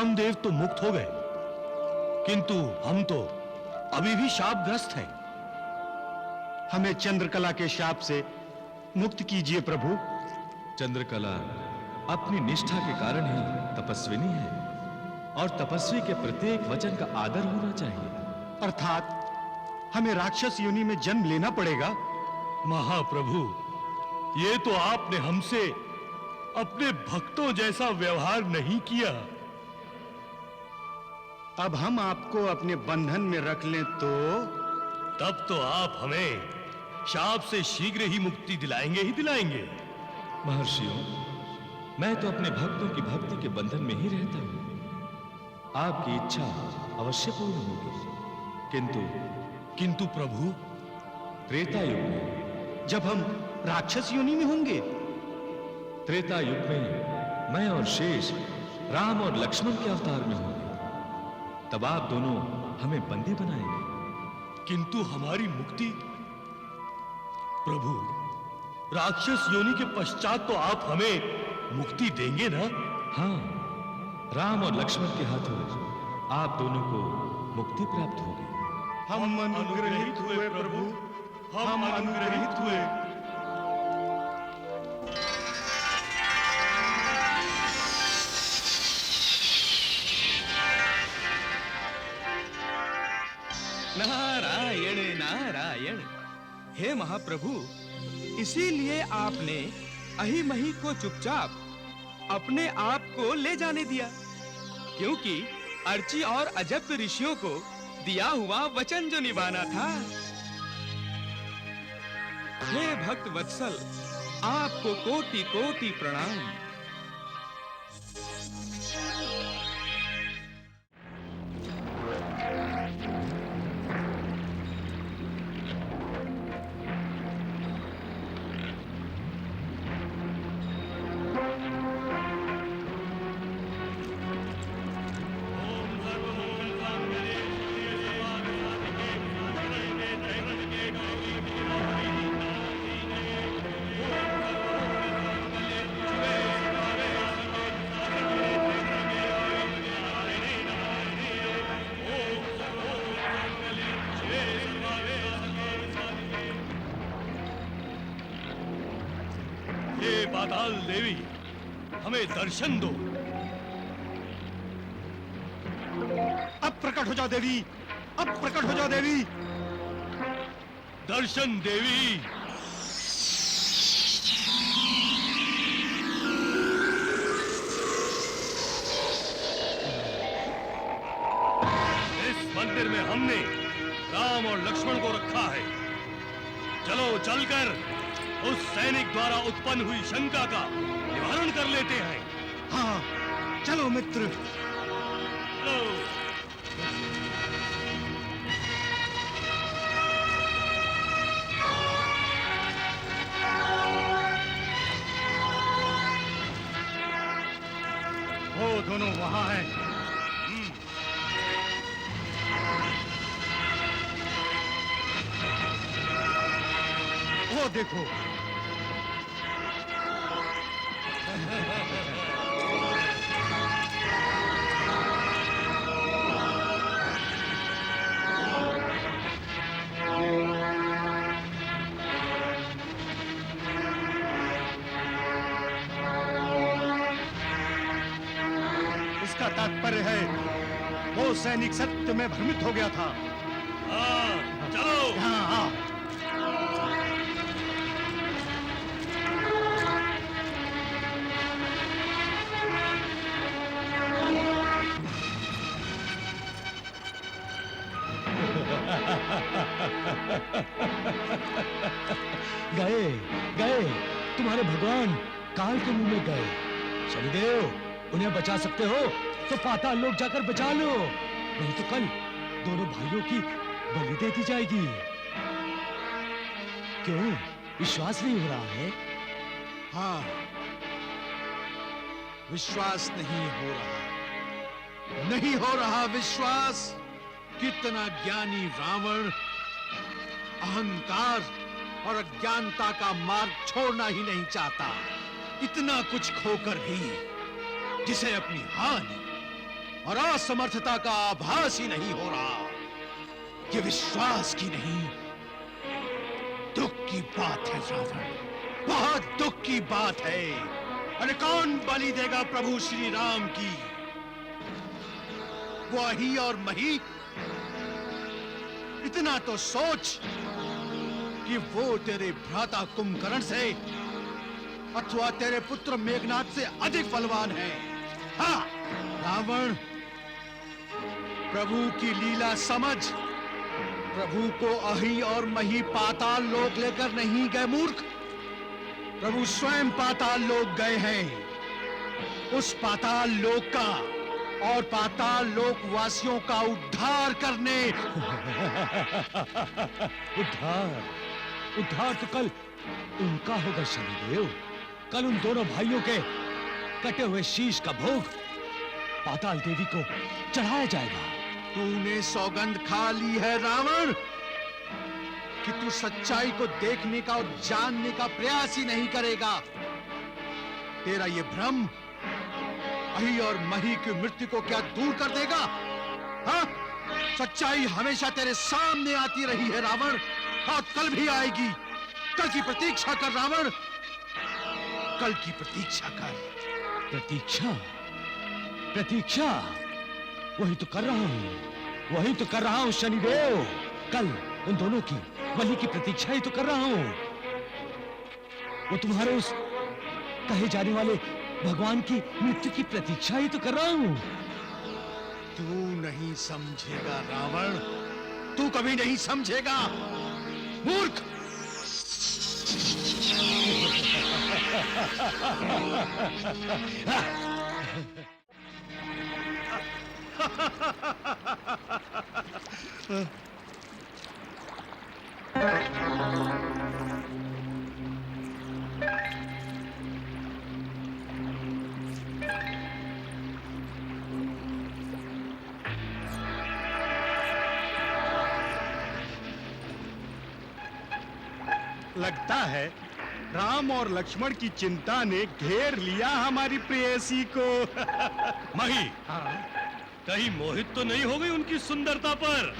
कामदेव तो मुक्त हो गए, किंतु हम तो अभी भी शापग्रस्त हैं। हमें चंद्रकला के शाप से मुक्त कीजिए प्रभु। चंद्रकला अपनी निष्ठा के कारण ही तपस्विनी है और तपस्वी के प्रत्येक वचन का आदर होना चाहिए। अर्थात हमें राक्षस योनि में जन्म लेना पड़ेगा। महाप्रभु, ये तो आपने हमसे अपने भक्तों जैसा व्यवहार नहीं किया। अब हम आपको अपने बंधन में रख लें तो? तब तो आप हमें शाप से शीघ्र ही मुक्ति दिलाएंगे ही दिलाएंगे। महर्षियों, मैं तो अपने भक्तों की भक्ति के बंधन में ही रहता हूं। आपकी इच्छा अवश्य पूर्ण होगी। किंतु प्रभु, त्रेता युग में जब हम राक्षस योनि में होंगे? त्रेता युग में मैं और शेष राम और लक्ष्मण के अवतार में होंगे। तब आप दोनों हमें बंदी बनाएंगे। किंतु हमारी मुक्ति? प्रभु, राक्षस योनि के पश्चात तो आप हमें मुक्ति देंगे ना? हाँ, राम और लक्ष्मण के हाथों आप दोनों को मुक्ति प्राप्त होगी। हम अनुग्रहित हुए प्रभु, हम अनुग्रहित हुए। नारायण नारायण। हे महाप्रभु, इसीलिए आपने अहिमहि को चुपचाप अपने आप को ले जाने दिया, क्योंकि अर्ची और अजब ऋषियों को दिया हुआ वचन जो निभाना था। हे भक्त वत्सल, आपको कोटि कोटि प्रणाम। पाताल देवी, हमें दर्शन दो। अब प्रकट हो जाओ देवी, अब प्रकट हो जाओ देवी। दर्शन देवी। इस मंदिर में हमने राम और लक्ष्मण को रखा है। चलो चलकर उस सैनिक द्वारा उत्पन्न हुई शंका का निवारण कर लेते हैं। हाँ, चलो मित्र। चलो। वो दोनों वहां हैं। वो देखो। इसका तात्पर्य है वो सैनिक सत्य में भ्रमित हो गया था। हाँ, चलो। हाँ, हाँ। गए गए, तुम्हारे भगवान काल के मुंह में गए। शनिदेव, उन्हें बचा सकते हो तो पाताल लोक जाकर बचा लो, नहीं तो कल दोनों भाइयों की बलि दे दी जाएगी। क्यों, विश्वास नहीं हो रहा है? हाँ, विश्वास नहीं हो रहा, नहीं हो रहा विश्वास। कितना ज्ञानी रावण अहंकार और अज्ञानता का मार्ग छोड़ना ही नहीं चाहता। इतना कुछ खोकर भी जिसे अपनी हानि और असमर्थता का आभास ही नहीं हो रहा। ये विश्वास की नहीं, दुख की बात है रावण, बहुत दुख की बात है। अरे कौन बलि देगा प्रभु श्री राम की? वो अही और मही? इतना तो सोच कि वो तेरे भ्राता कुंभकर्ण से अथवा तेरे पुत्र मेघनाथ से अधिक बलवान है। हाँ रावण, प्रभु की लीला समझ। प्रभु को अही और मही पाताल लोक लेकर नहीं गए मूर्ख, प्रभु स्वयं पाताल लोक गए हैं। उस पाताल लोक का और पाताल लोक वासियों का उद्धार करने। उद्धार तो कल उनका होगा शनिदेव। कल उन दोनों भाइयों के कटे हुए शीश का भोग पाताल देवी को चढ़ाया जाएगा। तूने सौगंध खा ली है रावण कि तू सच्चाई को देखने का और जानने का प्रयास ही नहीं करेगा। तेरा ये भ्रम अही और मही की मृत्यु को क्या दूर कर देगा? हाँ? सच्चाई हमेशा तेरे सामने आती रही है रावण, और कल भी आएगी। कल की प्रतीक्षा कर रावण, कल की प्रतीक्षा कर। प्रतीक्षा? प्रतीक्षा वही तो कर रहा हूँ, वही तो कर रहा हूँ शनिदेव। कल उन दोनों की बलि की प्रतीक्षा ही तो कर रहा हूँ। वो तुम्हारे उस कहे जाने वाले भगवान की मृत्यु की प्रतीक्षा ही तो कर रहा हूँ। तू नहीं समझेगा रावण, तू कभी नहीं समझेगा मूर्ख। लगता है राम और लक्ष्मण की चिंता ने घेर लिया हमारी प्रेयसी को। मही, कहीं मोहित तो नहीं हो गई उनकी सुंदरता पर?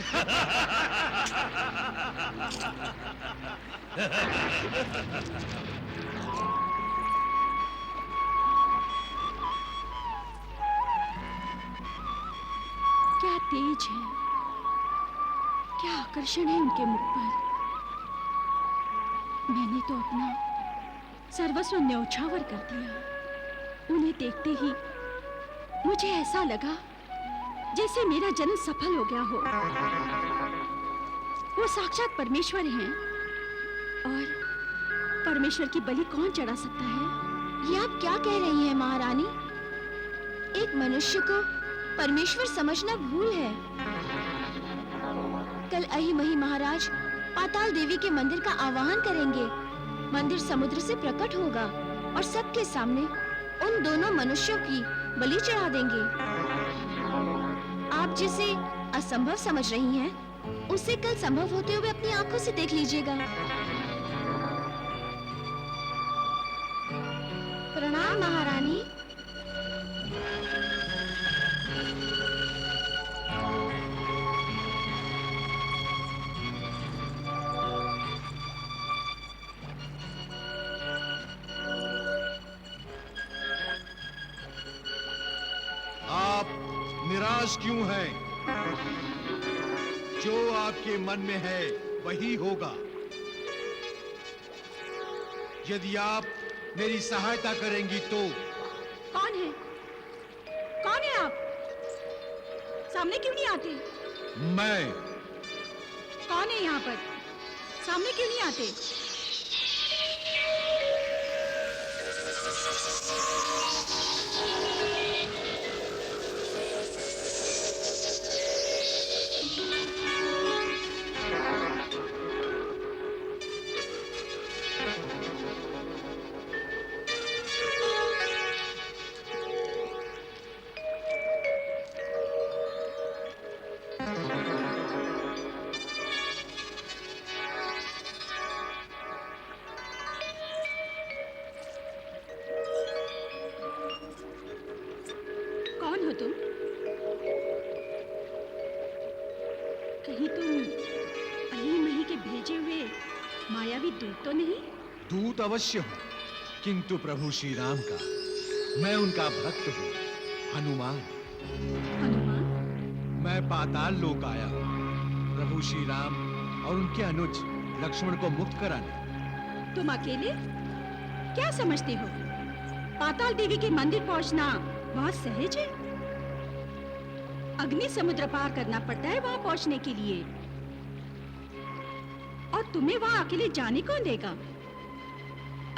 क्या तेज है, क्या आकर्षण है उनके मुख पर। मैंने तो अपना सर्वस्व न्यौछावर कर दिया। उन्हें देखते ही मुझे ऐसा लगा जैसे मेरा जन्म सफल हो गया हो। वो साक्षात परमेश्वर हैं, और परमेश्वर की बलि कौन चढ़ा सकता है? ये आप क्या कह रही हैं महारानी? एक मनुष्य को परमेश्वर समझना भूल है। कल अही मही महाराज पाताल देवी के मंदिर का आवाहन करेंगे। मंदिर समुद्र से प्रकट होगा और सबके सामने उन दोनों मनुष्यों की बलि चढ़ा देंगे। आप जिसे असंभव समझ रही हैं, उसे कल संभव होते हुए अपनी आंखों से देख लीजिएगा। प्रणाम महारानी। आप निराश क्यों हैं? जो आपके मन में है वही होगा। यदि आप मेरी सहायता करेंगी तो। कौन है? कौन है आप? सामने क्यों नहीं आते? मैं। कौन है यहाँ पर? सामने क्यों नहीं आते? कौन हो तुम? तो नहीं? दूत अवश्य हूं, किंतु प्रभु श्री राम का मैं उनका भक्त हूं, हनुमान। हनुमान? मैं पाताल लोक आया हूं प्रभु श्री राम और उनके अनुज लक्ष्मण को मुक्त कराने। तुम अकेले? क्या समझते हो पाताल देवी के मंदिर पहुंचना बहुत सहज है? अग्नि समुद्र पार करना पड़ता है वहां पहुंचने के लिए। और तुम्हें वहां अकेले जाने कौन देगा?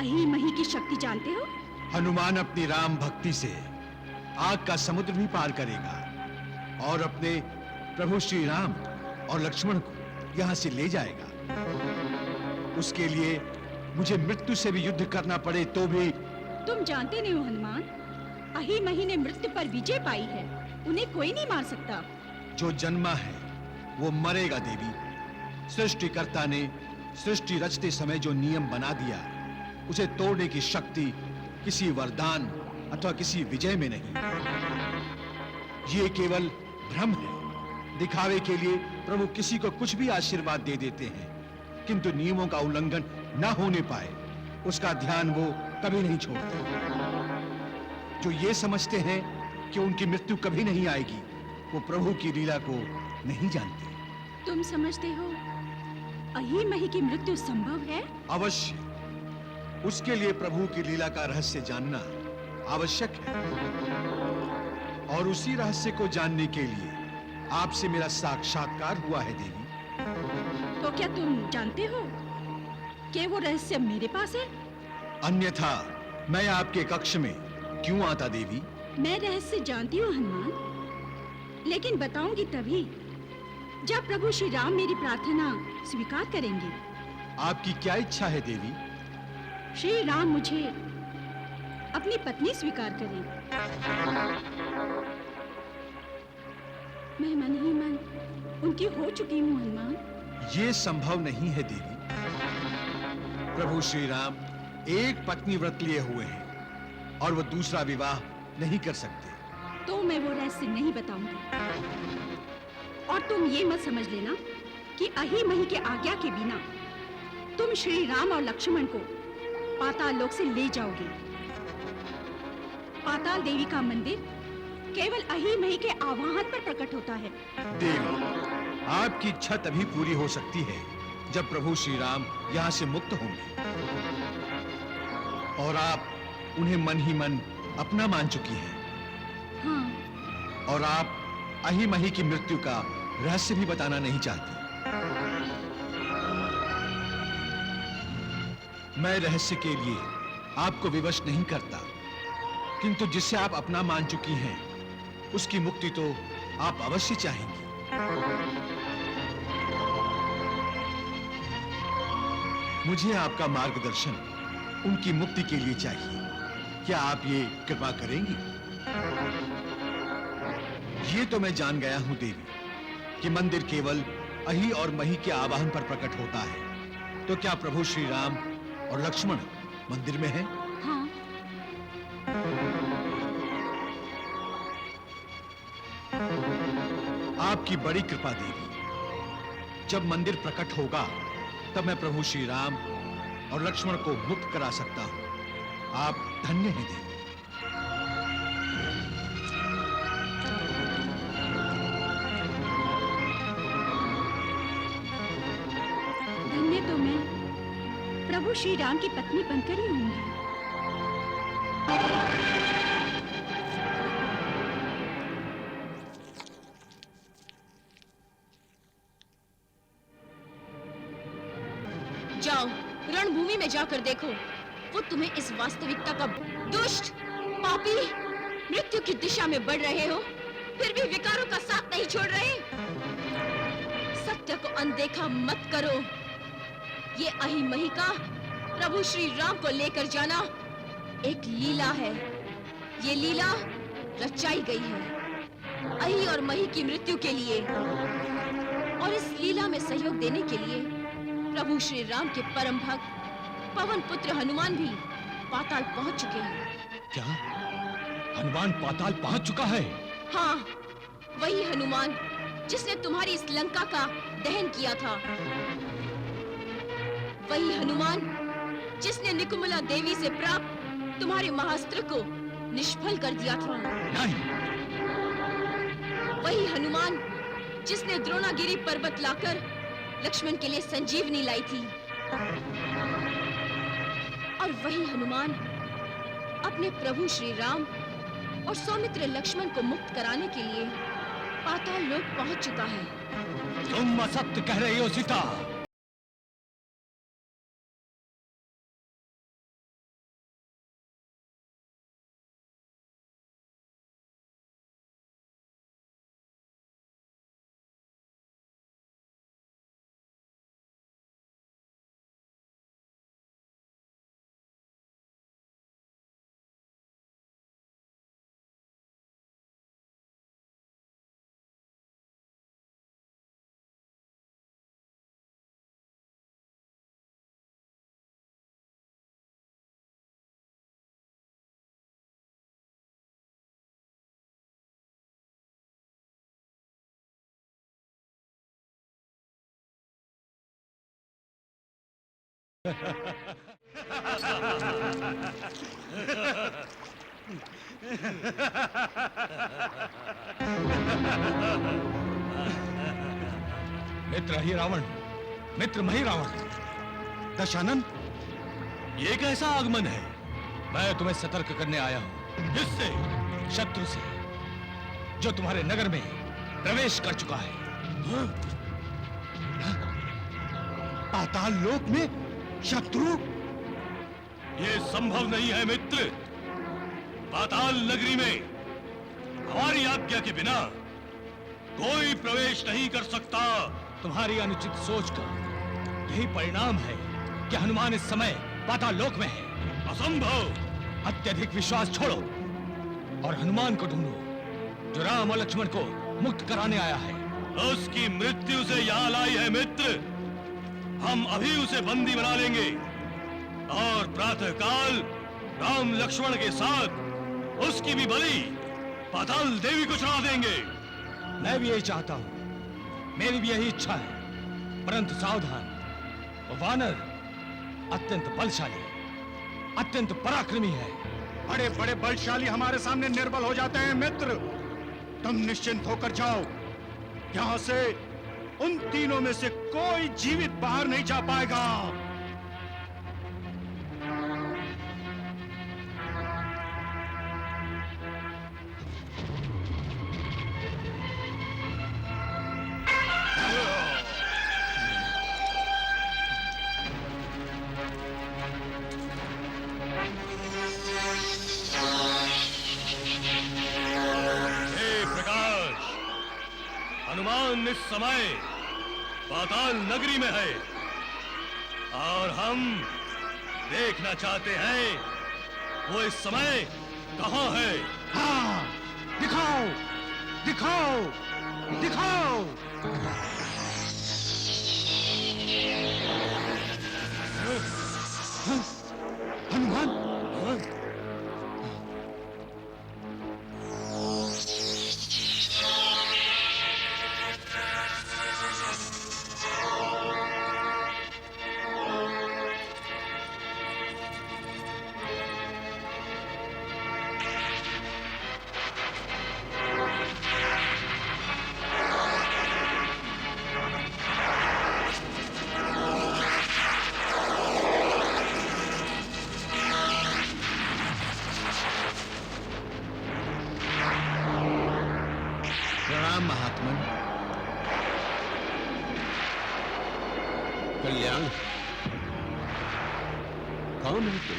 अही मही की शक्ति जानते हो? हनुमान अपनी राम भक्ति से आग का समुद्र भी पार करेगा और अपने प्रभु श्री राम और लक्ष्मण को यहाँ से ले जाएगा। उसके लिए मुझे मृत्यु से भी युद्ध करना पड़े तो भी। तुम जानते नहीं हो हनुमान, अही मही ने मृत्यु पर विजय पाई है, उन्हें कोई नहीं मार सकता। जो जन्मा है वो मरेगा देवी। सृष्टिकर्ता ने सृष्टि रचते समय जो नियम बना दिया उसे तोड़ने की शक्ति किसी वरदान अथवा किसी विजय में नहीं। ये केवल भ्रम है। दिखावे के लिए प्रभु किसी को कुछ भी आशीर्वाद दे देते हैं, किंतु नियमों का उल्लंघन न होने पाए उसका ध्यान वो कभी नहीं छोड़ते। जो ये समझते हैं कि उनकी मृत्यु कभी नहीं आएगी, वो प्रभु की लीला को नहीं जानते। तुम समझते हो अही मही की मृत्यु संभव है? अवश्य। उसके लिए प्रभु की लीला का रहस्य जानना आवश्यक है और उसी रहस्य को जानने के लिए आपसे मेरा साक्षात्कार हुआ है देवी। तो क्या तुम जानते हो कि वो रहस्य मेरे पास है? अन्यथा मैं आपके कक्ष में क्यों आता देवी? मैं रहस्य जानती हूँ हनुमान, लेकिन बताऊंगी तभी जब प्रभु श्री राम मेरी प्रार्थना स्वीकार करेंगे। आपकी क्या इच्छा है देवी? श्री राम मुझे अपनी पत्नी स्वीकार करें। मैं मन ही मन उनकी हो चुकी हूँ हनुमान। ये संभव नहीं है देवी। प्रभु श्री राम एक पत्नी व्रत लिए हुए हैं और वो दूसरा विवाह नहीं कर सकते। तो मैं वो रहस्य नहीं बताऊंगी। और तुम ये मत समझ लेना कि अही मही के आज्ञा के बिना तुम श्री राम और लक्ष्मण को पाताल लोक से ले जाओगे। पाताल देवी का मंदिर केवल अही मही के आवाहन पर प्रकट होता है। देवी, आपकी इच्छा तभी पूरी हो सकती है जब प्रभु श्री राम यहाँ से मुक्त होंगे और आप उन्हें मन ही मन अपना मान चुकी हैं। हाँ। और आप अही मही की मृत्यु का रहस्य भी बताना नहीं चाहती। मैं रहस्य के लिए आपको विवश नहीं करता, किंतु जिसे आप अपना मान चुकी हैं उसकी मुक्ति तो आप अवश्य चाहेंगी। मुझे आपका मार्गदर्शन उनकी मुक्ति के लिए चाहिए। क्या आप ये कृपा करेंगी? ये तो मैं जान गया हूं देवी कि मंदिर केवल अही और मही के आवाहन पर प्रकट होता है। तो क्या प्रभु श्री राम और लक्ष्मण मंदिर में हैं? हाँ। आपकी बड़ी कृपा देवी। जब मंदिर प्रकट होगा तब मैं प्रभु श्री राम और लक्ष्मण को मुक्त करा सकता हूं। आप धन्य हैं देवी। धन्य तो मैं प्रभु श्री राम की पत्नी बनकर ही होंगी। जाओ, रणभूमि में जाकर देखो, वो तुम्हें इस वास्तविकता का दुष्ट, पापी, मृत्यु की दिशा में बढ़ रहे हो, फिर भी विकारों का साथ नहीं छोड़ रहे। सत्य को अनदेखा मत करो। ये अही मही का प्रभु श्री राम को लेकर जाना एक लीला है। ये लीला रचाई गई है अही और मही की मृत्यु के लिए, और इस लीला में सहयोग देने के लिए प्रभु श्री राम के परम भक्त पवन पुत्र हनुमान भी पाताल पहुंच चुके हैं। क्या हनुमान पाताल पहुंच चुका है? हाँ, वही हनुमान जिसने तुम्हारी इस लंका का दहन किया था। वही हनुमान जिसने निकुम्बला देवी से प्राप्त तुम्हारे महास्त्र को निष्फल कर दिया था। नहीं, वही हनुमान जिसने द्रोणागिरी पर्वत लाकर लक्ष्मण के लिए संजीवनी लाई थी। और वही हनुमान अपने प्रभु श्री राम और सौमित्र लक्ष्मण को मुक्त कराने के लिए पाताल लोक पहुंच चुका है। तुम असत्य कह रही हो सीता। मित्र ही रावण, मित्र मही रावण। दशानन, ये कैसा आगमन है? मैं तुम्हें सतर्क करने आया हूं। किससे? शत्रु से, जो तुम्हारे नगर में प्रवेश कर चुका है। पाताल लोक में शत्रु? ये संभव नहीं है मित्र। पाताल नगरी में हमारी आज्ञा के बिना कोई प्रवेश नहीं कर सकता। तुम्हारी अनुचित सोच का यही परिणाम है कि हनुमान इस समय पाताल लोक में है। असंभव। अत्यधिक विश्वास छोड़ो और हनुमान को ढूंढो, जो राम और लक्ष्मण को मुक्त कराने आया है। उसकी मृत्यु से यहाँ लाई है मित्र। हम अभी उसे बंदी बना लेंगे और प्रातःकाल राम लक्ष्मण के साथ उसकी भी बलि पाताल देवी को चढ़ा देंगे। मैं भी यही चाहता हूं, मेरी भी यही इच्छा है, परंतु सावधान, वो वानर अत्यंत बलशाली, अत्यंत पराक्रमी है। बड़े बड़े बलशाली हमारे सामने निर्बल हो जाते हैं मित्र। तुम निश्चिंत होकर जाओ। यहाँ से उन तीनों में से कोई जीवित बाहर नहीं जा पाएगा। हनुमान इस समय पाताल नगरी में है और हम देखना चाहते हैं वो इस समय कहाँ है। हाँ, दिखाओ, दिखाओ, दिखाओ। हनुमान, महात्मन। कल्याण, कौन है तुम?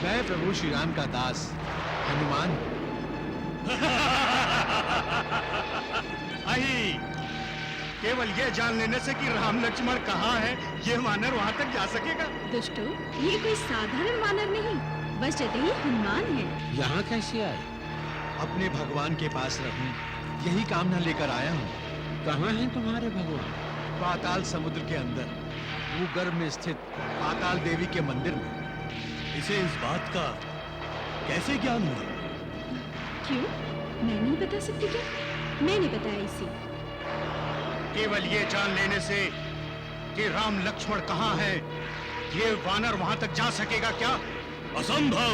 मैं प्रभु श्री राम का दास हनुमान। आई, केवल ये जान लेने से कि राम लक्ष्मण कहाँ है, ये वानर वहाँ तक जा सकेगा? दुष्टो, ये कोई साधारण वानर नहीं, बस यही हनुमान है। यहाँ कैसे आए? अपने भगवान के पास रहूं, यही कामना लेकर आया हूँ। कहाँ हैं तुम्हारे भगवान? पाताल समुद्र के अंदर भूगर्भ में स्थित पाताल देवी के मंदिर में। इसे इस बात का कैसे ज्ञान हुआ? क्यों? मैं नहीं बता सकती क्या? मैंने बताया इसे। केवल ये जान लेने से कि राम लक्ष्मण कहाँ है, ये वानर वहां तक जा सकेगा क्या? असंभव।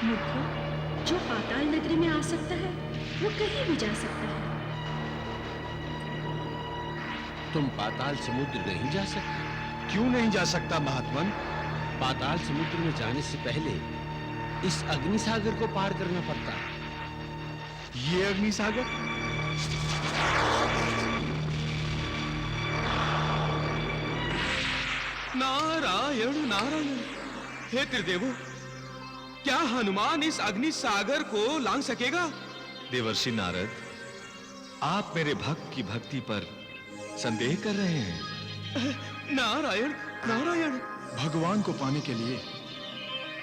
मूर्खों, जो पाताल नगरी में आ सकता है वो कहीं भी जा सकता है। तुम पाताल समुद्र नहीं जा सकते? क्यों नहीं जा सकता महात्मन? पाताल समुद्र में जाने से पहले इस अग्नि सागर को पार करना पड़ता है। ये अग्नि सागर? नारायण नारायण। हे त्रिदेवो, क्या हनुमान इस अग्नि सागर को लांघ सकेगा? देवर्षि नारद, आप मेरे भक्त की भक्ति पर संदेह कर रहे हैं? नारायण नारायण। भगवान को पाने के लिए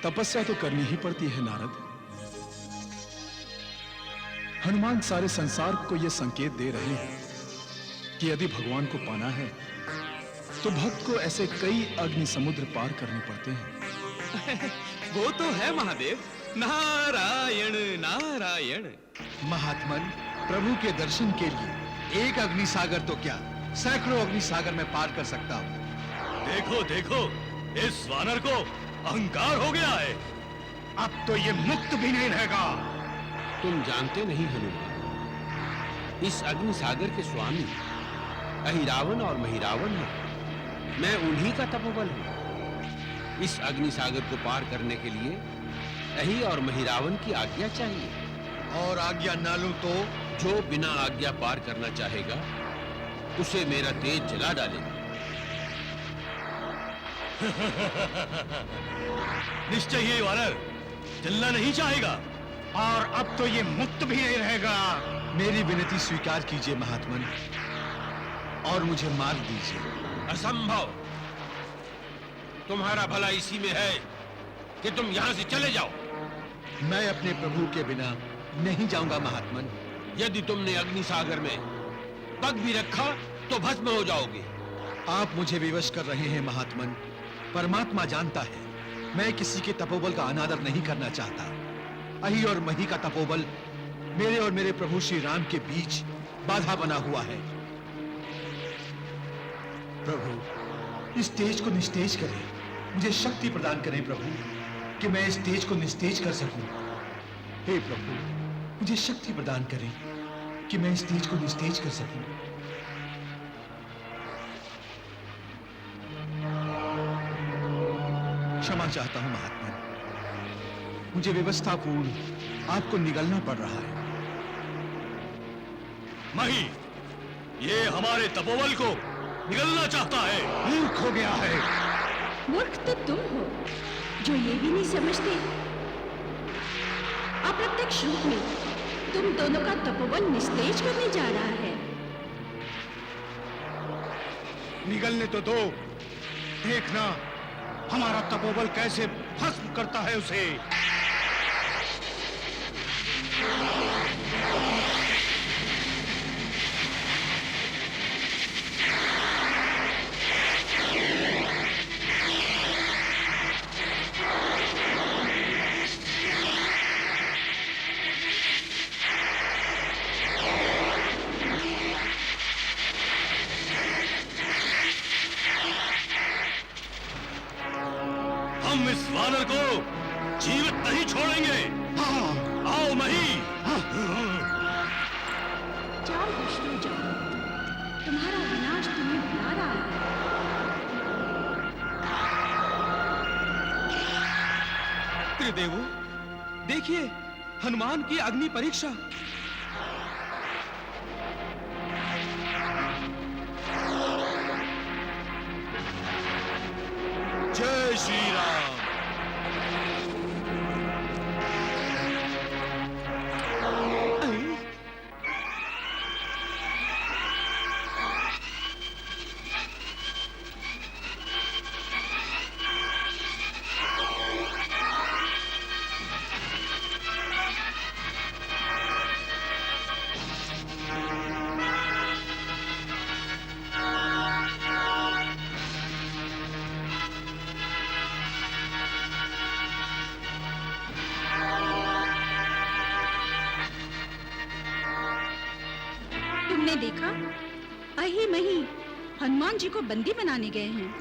तपस्या तो करनी ही पड़ती है नारद। हनुमान सारे संसार को यह संकेत दे रहे हैं कि यदि भगवान को पाना है तो भक्त को ऐसे कई अग्नि समुद्र पार करने पड़ते हैं। वो तो है महादेव। नारायण नारायण। महात्मन, प्रभु के दर्शन के लिए एक अग्नि सागर तो क्या, सैकड़ों अग्नि सागर में पार कर सकता हूं। देखो देखो, इस वानर को अहंकार हो गया है। अब तो ये मुक्त भी नहीं रहेगा। तुम जानते नहीं हनुमान, इस अग्नि सागर के स्वामी अहिरावण और महिरावण हैं। मैं उन्हीं का तपोबल हूं। इस अग्नि सागर को पार करने के लिए अहि और महिरावण की आज्ञा चाहिए। और आज्ञा ना लूं तो? जो बिना आज्ञा पार करना चाहेगा उसे मेरा तेज जला डालेगा। निश्चय ये वानर जलना नहीं चाहेगा। और अब तो ये मुक्त भी नहीं रहेगा। मेरी विनती स्वीकार कीजिए महात्मन, और मुझे मार दीजिए। असंभव। तुम्हारा भला इसी में है कि तुम यहां से चले जाओ। मैं अपने प्रभु के बिना नहीं जाऊंगा महात्मन। यदि तुमने अग्नि सागर में पग भी रखा तो भस्म हो जाओगे। आप मुझे विवश कर रहे हैं महात्मन। परमात्मा जानता है मैं किसी के तपोबल का अनादर नहीं करना चाहता। अहि और मही का तपोबल मेरे और मेरे प्रभु श्री राम के बीच बाधा बना हुआ है। प्रभु, इस तेज को निस्तेज करें। मुझे शक्ति प्रदान करें प्रभु, कि मैं इस तेज को निस्तेज कर सकूं। हे प्रभु, मुझे शक्ति प्रदान करें कि मैं इस तेज को निस्तेज कर सकूं। क्षमा चाहता हूं महात्मा, मुझे व्यवस्थापूर्ण आपको निगलना पड़ रहा है। मही, ये हमारे तपोबल को निगलना चाहता है। मूर्ख हो गया है। मूर्ख तो तुम हो जो ये भी नहीं समझते। अप्रत्यक्ष रूप में तुम दोनों का तपोबल निस्तेज करने जा रहा है। निगलने तो दो, देखना हमारा तपोबल कैसे भस्म करता है उसे। हम इस वानर को जीवित नहीं छोड़ेंगे। आओ मही। जाओ दुष्टों जाओ, तुम्हारा विनाश तुम्हें बुला रहा है। त्रिदेवो, देखिए हनुमान की अग्नि परीक्षा। जय श्री राम। तुमने देखा, अहि मही हनुमान जी को बंदी बनाने गए हैं।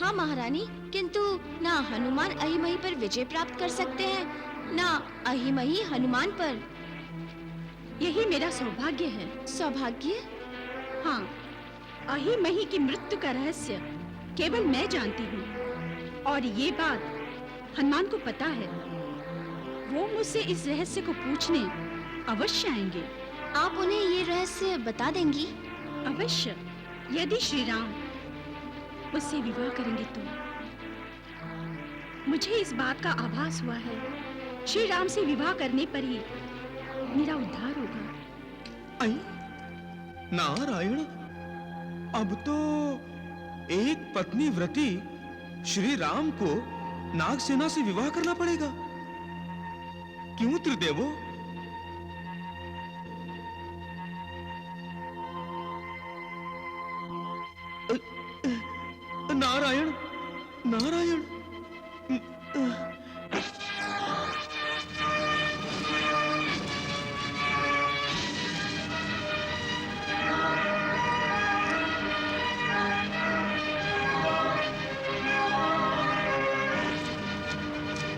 हाँ महारानी, किंतु ना हनुमान अहिमही पर विजय प्राप्त कर सकते हैं, ना अहिमही हनुमान पर। यही मेरा सौभाग्य है। सौभाग्य? हाँ, अहिमही की मृत्यु का रहस्य केवल मैं जानती हूँ, और ये बात हनुमान को पता है। वो मुझसे इस रहस्य को पूछने अवश्य आएंगे। आप उन्हें ये रहस्य बता देंगी? अवश्य, यदि श्री राम मुझसे विवाह करेंगे तो। मुझे इस बात का आभास हुआ है, श्री राम से विवाह करने पर ही मेरा उद्धार होगा। आई नारायण, अब तो एक पत्नी व्रती श्री राम को नागसेना से विवाह करना पड़ेगा। क्यों त्रिदेवो? नारायण नारायण।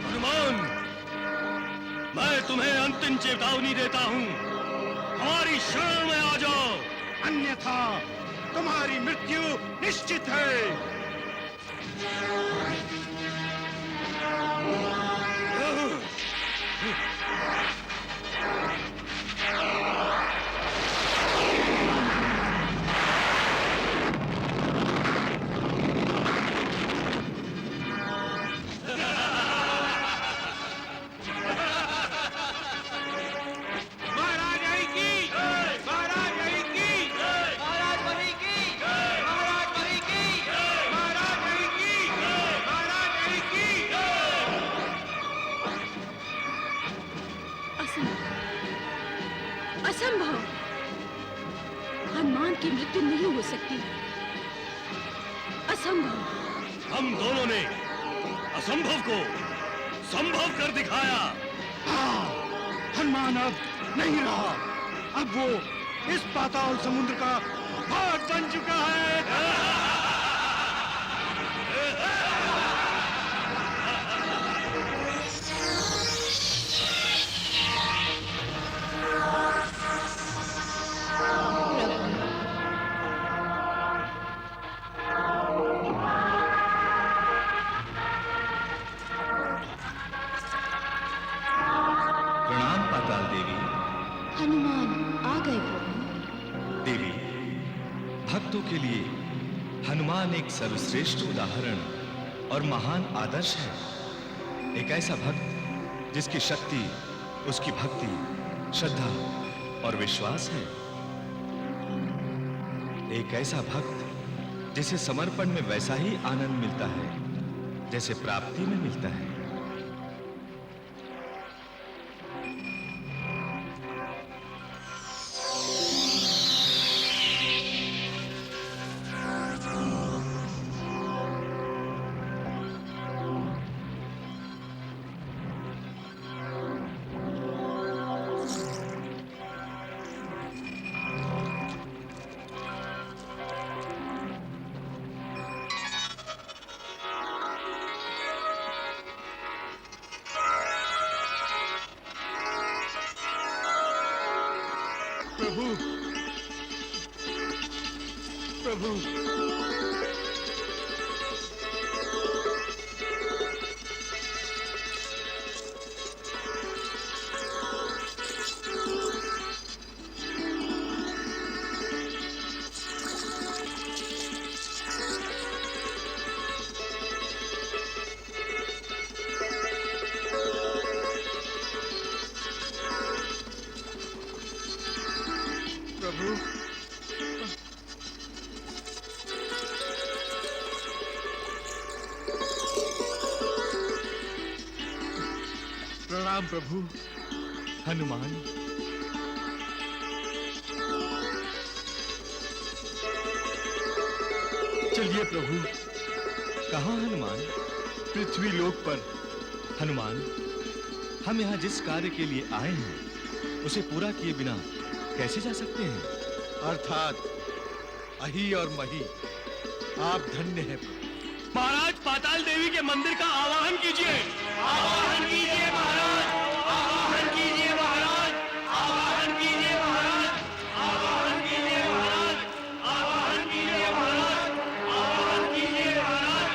हनुमान, मैं तुम्हें अंतिम चेतावनी देता हूँ, हमारी शरण में आ जाओ, अन्यथा तुम्हारी मृत्यु निश्चित है। असंभव, हनुमान की मृत्यु नहीं हो सकती। असंभव। हम दोनों ने असंभव को संभव कर दिखाया। हाँ, हनुमान अब नहीं रहा, अब वो इस पाताल समुद्र का भाग बन चुका है। के लिए हनुमान एक सर्वश्रेष्ठ उदाहरण और महान आदर्श है। एक ऐसा भक्त जिसकी शक्ति उसकी भक्ति, श्रद्धा और विश्वास है। एक ऐसा भक्त जिसे समर्पण में वैसा ही आनंद मिलता है जैसे प्राप्ति में मिलता है। प्रभु, प्रभु, प्रभु, प्रणाम प्रभु। हनुमान, चलिए प्रभु। कहाँ हनुमान? पृथ्वी लोक पर। हनुमान, हम यहाँ जिस कार्य के लिए आए हैं उसे पूरा किए बिना कैसे जा सकते हैं? अर्थात अहि और मही आप धन्य हैं। महाराज, पाताल देवी के मंदिर का आवाहन कीजिए। आवाहन कीजिए महाराज, आवाहन कीजिए महाराज, आवाहन कीजिए महाराज, आवाहन कीजिए महाराज, आवाहन कीजिए महाराज, आवाहन कीजिए महाराज।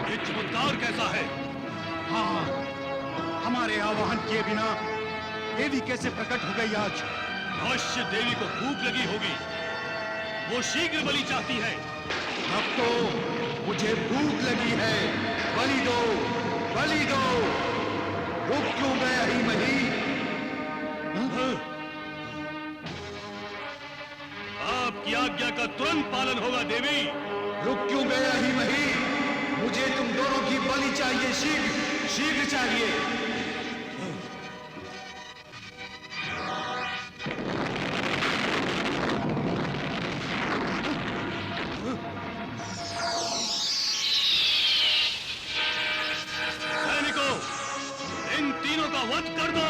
ये चमत्कार कैसा है? हाँ, हमारे आवाहन किए बिना देवी कैसे प्रकट हो गई आज? अवश्य देवी को भूख लगी होगी, वो शीघ्र बलि चाहती है। अब तो मुझे भूख लगी है। बलि दो, बलि दो। रुक क्यों गए अही मही? आपकी आज्ञा का तुरंत पालन होगा देवी। रुक क्यों गए अही मही? मुझे तुम दोनों की बलि चाहिए, शीघ्र शीघ्र चाहिए। सैनिकों, इन तीनों का वध कर दो।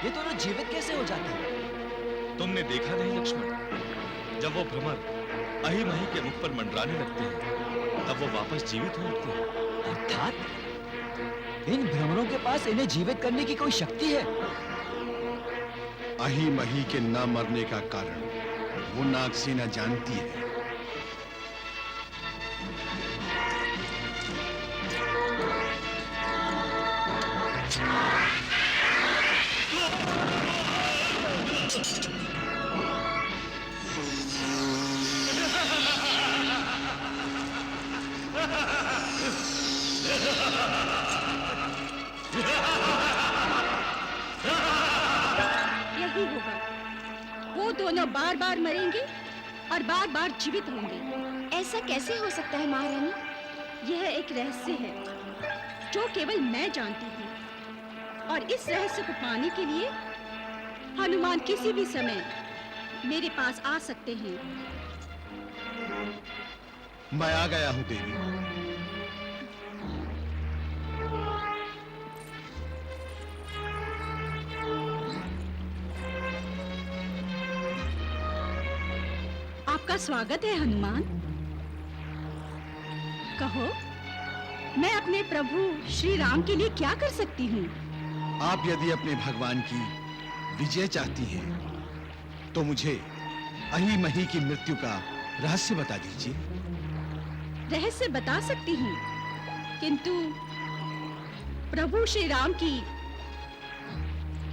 ये दोनों जीवित कैसे हो जाते हैं? तुमने देखा नहीं लक्ष्मण, जब वो भ्रमर अही मही के मुख पर मंडराने लगते हैं तब वो वापस जीवित हो उठते हैं। अर्थात इन भ्रमरों के पास इन्हें जीवित करने की कोई शक्ति है। अही मही के न मरने का कारण वो नागसेना जानती है। यही होगा, वो दोनों बार बार मरेंगे और बार बार जीवित होंगे। ऐसा कैसे हो सकता है महारानी? यह एक रहस्य है। जो केवल मैं जानती हूँ। और इस रहस्य को पाने के लिए हनुमान किसी भी समय मेरे पास आ सकते हैं। मैं आ गया हूं देवी। आपका स्वागत है हनुमान। कहो, मैं अपने प्रभु श्री राम के लिए क्या कर सकती हूँ? आप यदि अपने भगवान की विजय चाहती हैं, तो मुझे अही मही की मृत्यु का रहस्य बता दीजिए। रहस्य बता सकती हूँ, किंतु प्रभु श्री राम की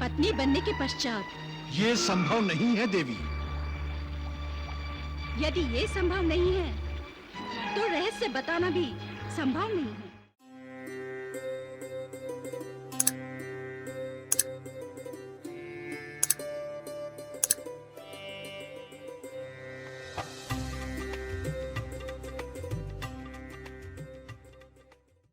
पत्नी बनने के पश्चात। ये संभव नहीं है देवी। यदि ये संभव नहीं है, तो रहस्य बताना भी संभव नहीं है।